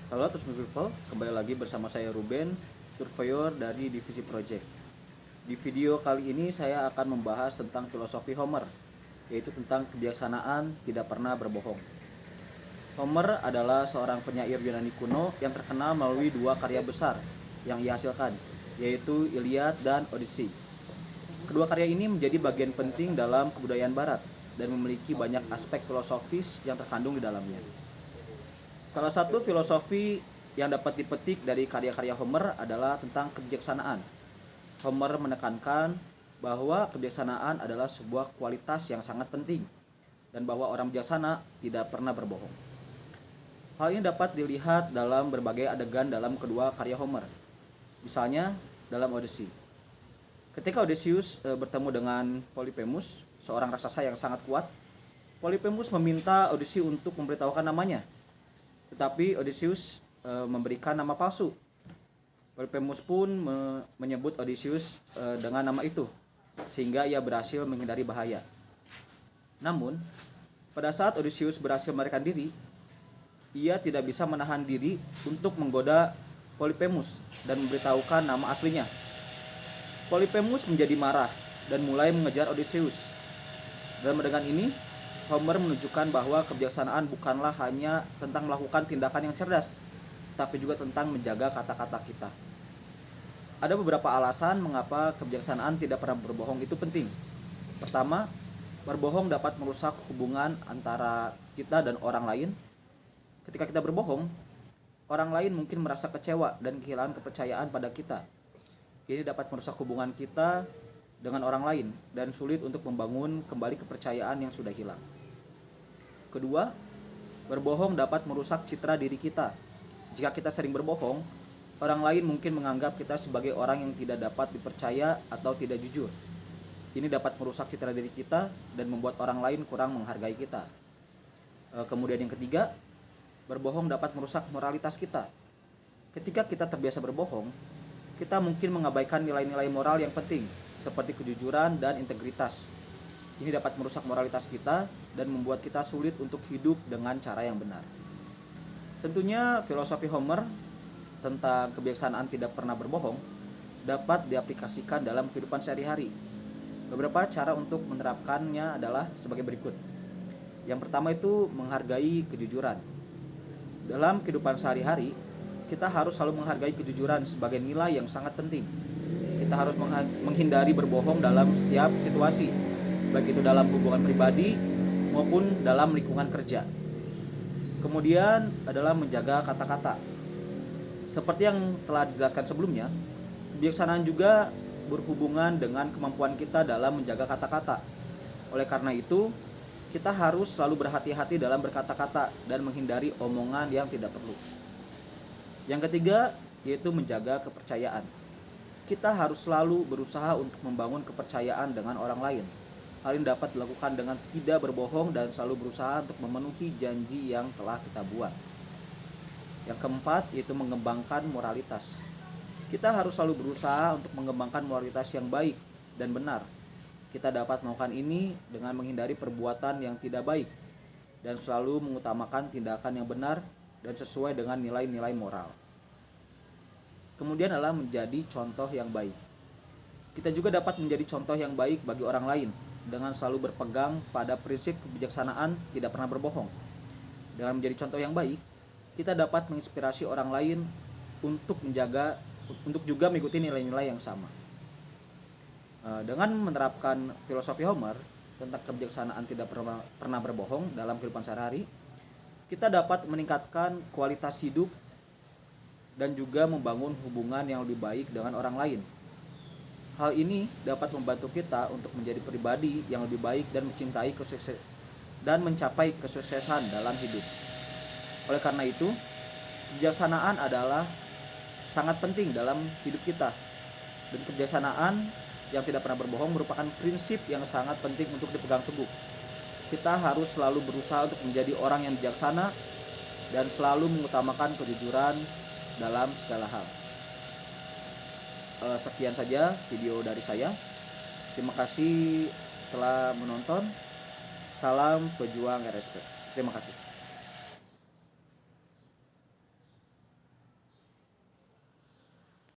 Halo terus people, kembali lagi bersama saya Ruben, surveyor dari Divisi Project. Di video kali ini saya akan membahas tentang filosofi Homer, yaitu tentang kebijaksanaan tidak pernah berbohong. Homer adalah seorang penyair Yunani kuno yang terkenal melalui dua karya besar yang ia hasilkan, yaitu Iliad dan Odyssey. Kedua karya ini menjadi bagian penting dalam kebudayaan Barat dan memiliki banyak aspek filosofis yang terkandung di dalamnya. Salah satu filosofi yang dapat dipetik dari karya-karya Homer adalah tentang kebijaksanaan. Homer menekankan bahwa kebijaksanaan adalah sebuah kualitas yang sangat penting dan bahwa orang bijaksana tidak pernah berbohong. Hal ini dapat dilihat dalam berbagai adegan dalam kedua karya Homer. Misalnya dalam Odyssey. Ketika Odysseus bertemu dengan Polyphemus, seorang raksasa yang sangat kuat, Polyphemus meminta Odyssey untuk memberitahukan namanya. Tetapi Odysseus memberikan nama palsu. Polyphemus pun menyebut Odysseus dengan nama itu, sehingga ia berhasil menghindari bahaya. Namun, pada saat Odysseus berhasil melarikan diri, ia tidak bisa menahan diri untuk menggoda Polyphemus dan memberitahukan nama aslinya. Polyphemus menjadi marah dan mulai mengejar Odysseus. Dalam adegan ini, Homer menunjukkan bahwa kebijaksanaan bukanlah hanya tentang melakukan tindakan yang cerdas, tapi juga tentang menjaga kata-kata kita. Ada beberapa alasan mengapa kebijaksanaan tidak pernah berbohong itu penting. Pertama, berbohong dapat merusak hubungan antara kita dan orang lain. Ketika kita berbohong, orang lain mungkin merasa kecewa dan kehilangan kepercayaan pada kita. Ini dapat merusak hubungan kita dengan orang lain dan sulit untuk membangun kembali kepercayaan yang sudah hilang. Kedua, berbohong dapat merusak citra diri kita. Jika kita sering berbohong, orang lain mungkin menganggap kita sebagai orang yang tidak dapat dipercaya atau tidak jujur. Ini dapat merusak citra diri kita dan membuat orang lain kurang menghargai kita. Kemudian yang ketiga, berbohong dapat merusak moralitas kita. Ketika kita terbiasa berbohong, kita mungkin mengabaikan nilai-nilai moral yang penting, seperti kejujuran dan integritas. Ini dapat merusak moralitas kita dan membuat kita sulit untuk hidup dengan cara yang benar. Tentunya filosofi Homer tentang kebijaksanaan tidak pernah berbohong dapat diaplikasikan dalam kehidupan sehari-hari. Beberapa cara untuk menerapkannya adalah sebagai berikut. Yang pertama itu menghargai kejujuran. Dalam kehidupan sehari-hari, kita harus selalu menghargai kejujuran sebagai nilai yang sangat penting. Kita harus menghindari berbohong dalam setiap situasi, baik itu dalam hubungan pribadi maupun dalam lingkungan kerja. Kemudian adalah menjaga kata-kata. Seperti yang telah dijelaskan sebelumnya, kebijaksanaan juga berhubungan dengan kemampuan kita dalam menjaga kata-kata. Oleh karena itu, kita harus selalu berhati-hati dalam berkata-kata dan menghindari omongan yang tidak perlu. Yang ketiga, yaitu menjaga kepercayaan. Kita harus selalu berusaha untuk membangun kepercayaan dengan orang lain. Hal ini dapat dilakukan dengan tidak berbohong dan selalu berusaha untuk memenuhi janji yang telah kita buat. Yang keempat, yaitu mengembangkan moralitas. Kita harus selalu berusaha untuk mengembangkan moralitas yang baik dan benar. Kita dapat melakukan ini dengan menghindari perbuatan yang tidak baik dan selalu mengutamakan tindakan yang benar dan sesuai dengan nilai-nilai moral. Kemudian adalah menjadi contoh yang baik. Kita juga dapat menjadi contoh yang baik bagi orang lain dengan selalu berpegang pada prinsip kebijaksanaan tidak pernah berbohong. Dengan menjadi contoh yang baik, kita dapat menginspirasi orang lain untuk juga mengikuti nilai-nilai yang sama. Dengan menerapkan filosofi Homer tentang kebijaksanaan tidak pernah berbohong dalam kehidupan sehari-hari, kita dapat meningkatkan kualitas hidup dan juga membangun hubungan yang lebih baik dengan orang lain. Hal ini dapat membantu kita untuk menjadi pribadi yang lebih baik dan mencapai kesuksesan dalam hidup. Oleh karena itu, kebijaksanaan adalah sangat penting dalam hidup kita. Dan kebijaksanaan yang tidak pernah berbohong merupakan prinsip yang sangat penting untuk dipegang teguh. Kita harus selalu berusaha untuk menjadi orang yang bijaksana dan selalu mengutamakan kejujuran dalam segala hal. Sekian saja video dari saya. Terima kasih telah menonton. Salam pejuang RSP. Terima kasih.